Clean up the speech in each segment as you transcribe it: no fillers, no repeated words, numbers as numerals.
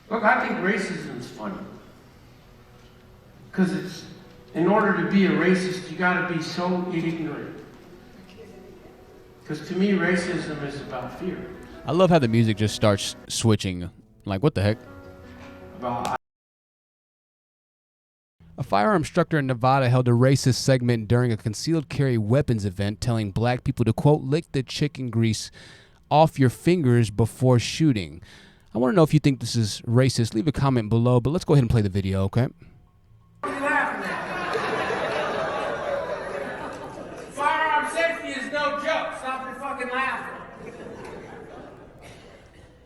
Look, I think racism is funny. Because it's, in order to be a racist, you gotta be so ignorant. Because to me, racism is about fear. I love how the music just starts switching. Like, what the heck? A firearm instructor in Nevada held a racist segment during a concealed carry weapons event, telling black people to, quote, lick the chicken grease off your fingers before shooting. I want to know if you think this is racist. Leave a comment below, but let's go ahead and play the video, okay? What are you laughing at? Firearm safety is no joke. Stop your fucking laughing.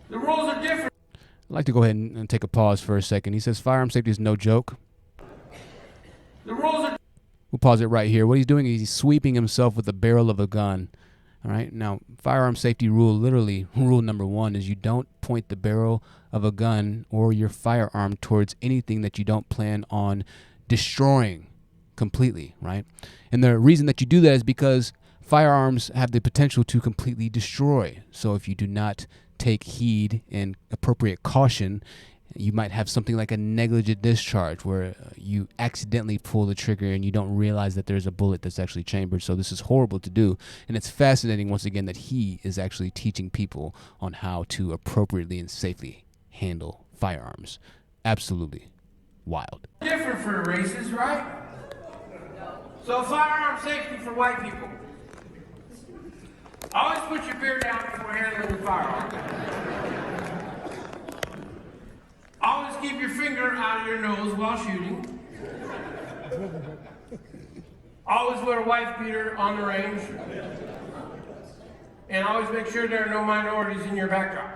The rules are different. I'd like to go ahead and take a pause for a second. He says firearm safety is no joke. The rules are... We'll pause it right here. What he's doing is he's sweeping himself with the barrel of a gun. All right. Now, firearm safety rule, literally, rule number 1 is you don't point the barrel of a gun or your firearm towards anything that you don't plan on destroying completely, right? And the reason that you do that is because firearms have the potential to completely destroy. So if you do not take heed and appropriate caution, you might have something like a negligent discharge where you accidentally pull the trigger and you don't realize that there's a bullet that's actually chambered. So this is horrible to do. And it's fascinating, once again, that he is actually teaching people on how to appropriately and safely handle firearms. Absolutely wild. Different for races, right? So firearm safety for white people. Always put your beer down before handling the firearm. Always keep your finger out of your nose while shooting. Always wear a wife beater on the range. And always make sure there are no minorities in your backdrop.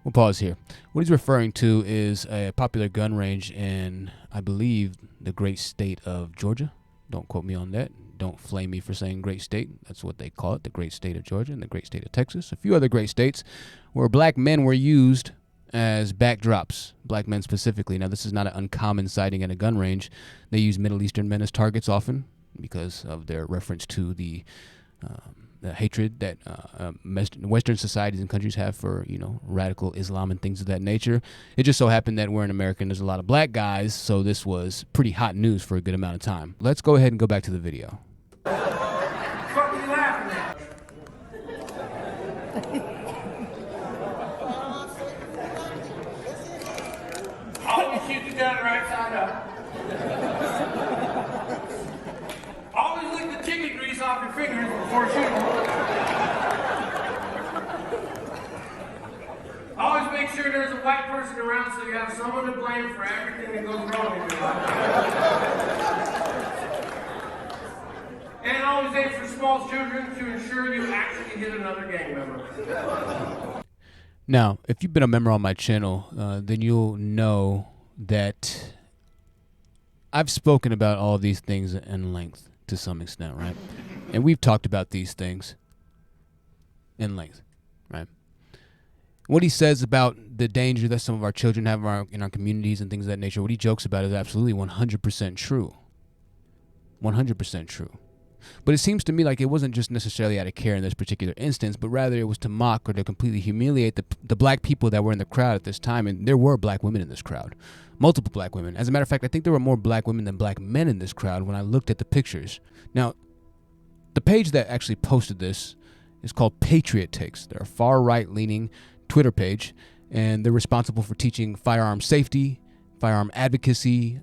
We'll pause here. What he's referring to is a popular gun range in, I believe, the great state of Georgia. Don't quote me on that. Don't flame me for saying great state. That's what they call it, the great state of Georgia and the great state of Texas. A few other great states where black men were used as backdrops, black men specifically. Now, this is not an uncommon sighting at a gun range. They use Middle Eastern men as targets often because of their reference to the hatred that Western societies and countries have for, radical Islam and things of that nature. It just so happened that we're in America and there's a lot of black guys, so this was pretty hot news for a good amount of time. Let's go ahead and go back to the video. What are you laughing at? Always shoot the gun right side up. Always lick the chicken grease off your fingers before shooting. Always make sure there's a white person around so you have someone to blame for everything that goes wrong in your life. And always aim for small children to ensure you actually hit another gang member. Now, if you've been a member on my channel, then you'll know that I've spoken about all of these things in length to some extent, right? And we've talked about these things in length, right? What he says about the danger that some of our children have in our communities and things of that nature, what he jokes about is absolutely 100% true. 100% true. But it seems to me like it wasn't just necessarily out of care in this particular instance, but rather it was to mock or to completely humiliate the black people that were in the crowd at this time. And there were black women in this crowd, multiple black women. As a matter of fact, I think there were more black women than black men in this crowd when I looked at the pictures. Now, the page that actually posted this is called Patriot Takes. They're a far right leaning Twitter page, and they're responsible for teaching firearm safety, firearm advocacy,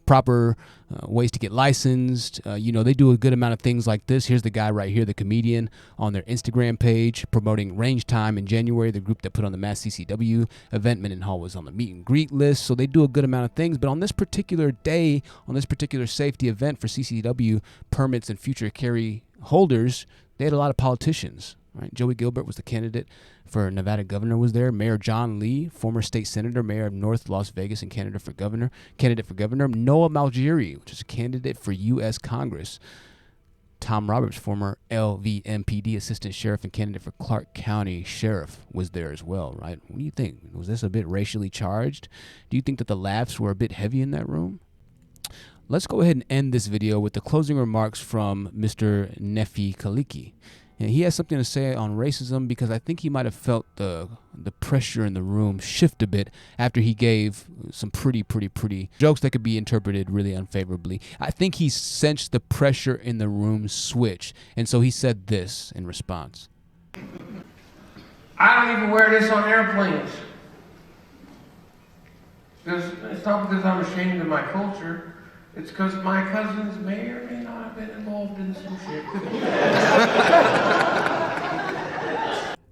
proper ways to get licensed. They do a good amount of things like this. Here's the guy right here, the comedian, on their Instagram page promoting Range Time in January, the group that put on the mass CCW event. Mendenhall was on the meet and greet list. So they do a good amount of things. But on this particular day, on this particular safety event for CCW permits and future carry holders, they had a lot of politicians. Right? Joey Gilbert was the candidate for Nevada governor, was there. Mayor John Lee, former state senator, mayor of North Las Vegas and candidate for governor. Noah Malgeri, which is a candidate for U.S. Congress. Tom Roberts, former LVMPD assistant sheriff and candidate for Clark County sheriff, was there as well, right? What do you think? Was this a bit racially charged? Do you think that the laughs were a bit heavy in that room? Let's go ahead and end this video with the closing remarks from Mr. Nefi Khaliki. And he has something to say on racism because I think he might have felt the the pressure in the room shift a bit after he gave some pretty jokes that could be interpreted really unfavorably. I think he sensed the pressure in the room switch, and so he said this in response. I don't even wear this on airplanes. It's not because I'm ashamed of my culture. It's because my cousins may or may not have been involved in some shit.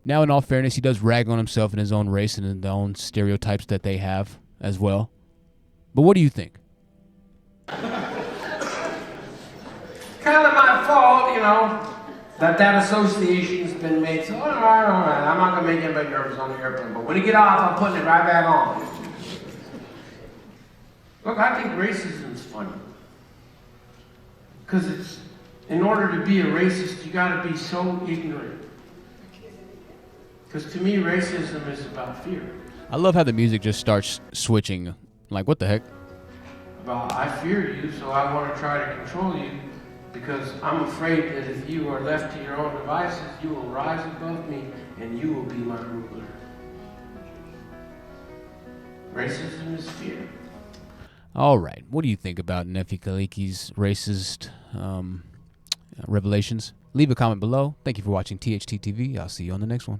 Now, in all fairness, he does rag on himself and his own race and the own stereotypes that they have as well. But what do you think? Kind of my fault, you know, that association's been made. So, all right, I'm not going to make anybody nervous on the airplane. But when you get off, I'm putting it right back on. Look, I think racism's funny. Because it's, in order to be a racist, you got to be so ignorant. Because to me, racism is about fear. I love how the music just starts switching. Like, what the heck? About, I fear you, so I want to try to control you. Because I'm afraid that if you are left to your own devices, you will rise above me and you will be my ruler. Racism is fear. All right. What do you think about Nephi Khaliki's racist revelations? Leave a comment below. Thank you for watching THT TV. I'll see you on the next one.